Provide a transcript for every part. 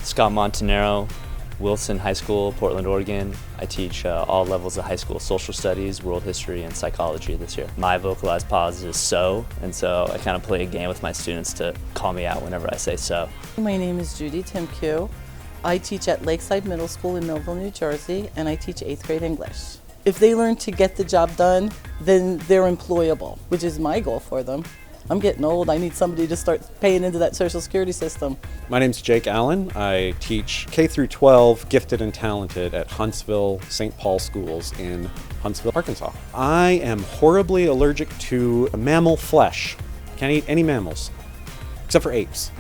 Scott Montanaro, Wilson High School, Portland, Oregon. I teach all levels of high school: social studies, world history, and psychology this year. My vocalized pause is so, and so I kind of play a game with my students to call me out whenever I say so. My name is Judy Timkew. I teach at Lakeside Middle School in Millville, New Jersey, and I teach 8th grade English. If they learn to get the job done, then they're employable, which is my goal for them. I'm getting old. I need somebody to start paying into that Social Security system. My name's Jake Allen. I teach K through 12 gifted and talented at Huntsville St. Paul schools in Huntsville, Arkansas. I am horribly allergic to mammal flesh. Can't eat any mammals, except for apes,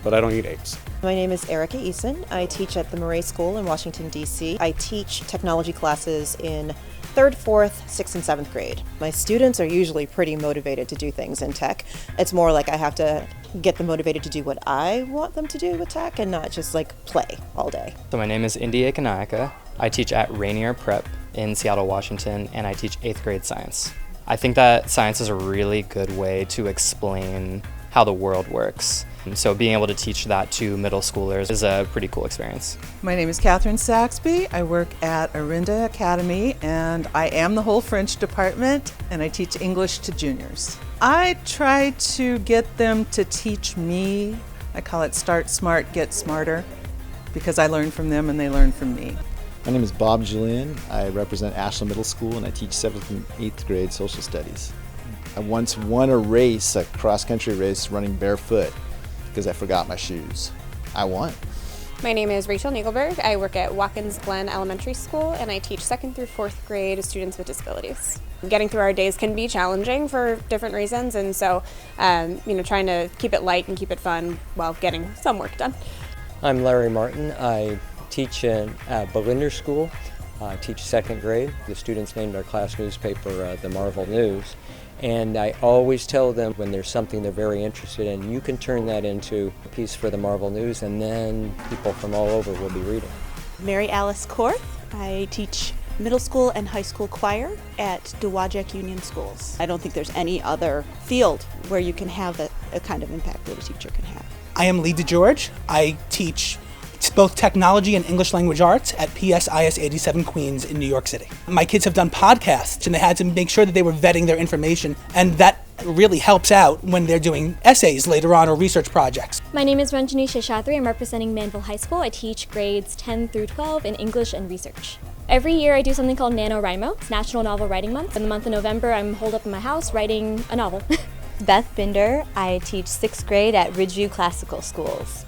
but I don't eat apes. My name is Erica Eason. I teach at the Murray School in Washington, D.C. I teach technology classes in 3rd, 4th, 6th, and 7th grade. My students are usually pretty motivated to do things in tech. It's more like I have to get them motivated to do what I want them to do with tech and not just like play all day. So my name is India Kanayaka. I teach at Rainier Prep in Seattle, Washington, and I teach 8th grade science. I think that science is a really good way to explain how the world works. So being able to teach that to middle schoolers is a pretty cool experience. My name is Catherine Saxby. I work at Arinda Academy and I am the whole French department and I teach English to juniors. I try to get them to teach me. I call it Start Smart, Get Smarter, because I learn from them and they learn from me. My name is Bob Julian. I represent Ashland Middle School and I teach 7th and 8th grade social studies. I once won a race, a cross-country race, running barefoot because I forgot my shoes. I won. My name is Rachel Nagelberg. I work at Watkins Glen Elementary School and I teach 2nd through 4th grade students with disabilities. Getting through our days can be challenging for different reasons, and so trying to keep it light and keep it fun while getting some work done. I'm Larry Martin. I teach at Bolinder School. I teach 2nd grade. The students named our class newspaper the Marvel News. And I always tell them when there's something they're very interested in, you can turn that into a piece for the Marvel News, and then people from all over will be reading. Mary Alice Korth. I teach middle school and high school choir at Dowagiac Union Schools. I don't think there's any other field where you can have a kind of impact that a teacher can have. I am Lee DeGeorge. I teach both technology and English language arts at PSIS 87 Queens in New York City. My kids have done podcasts and they had to make sure that they were vetting their information, and that really helps out when they're doing essays later on or research projects. My name is Ranjani Sheshatri. I'm representing Manville High School. I teach grades 10 through 12 in English and research. Every year I do something called NaNoWriMo. It's National Novel Writing Month. In the month of November, I'm holed up in my house writing a novel. Beth Binder. I teach 6th grade at Ridgeview Classical Schools.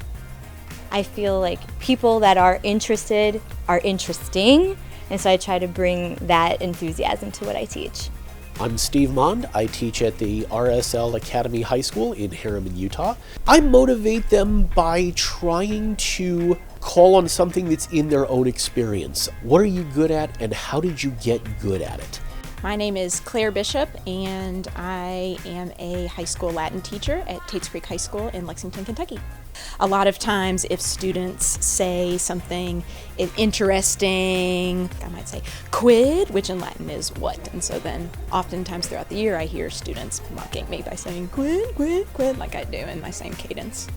I feel like people that are interested are interesting, and so I try to bring that enthusiasm to what I teach. I'm Steve Mond. I teach at the RSL Academy High School in Harriman, Utah. I motivate them by trying to call on something that's in their own experience. What are you good at, and how did you get good at it? My name is Claire Bishop, and I am a high school Latin teacher at Tates Creek High School in Lexington, Kentucky. A lot of times if students say something interesting, I might say quid, which in Latin is what, and so then oftentimes throughout the year I hear students mocking me by saying quid, quid, quid, like I do in my same cadence.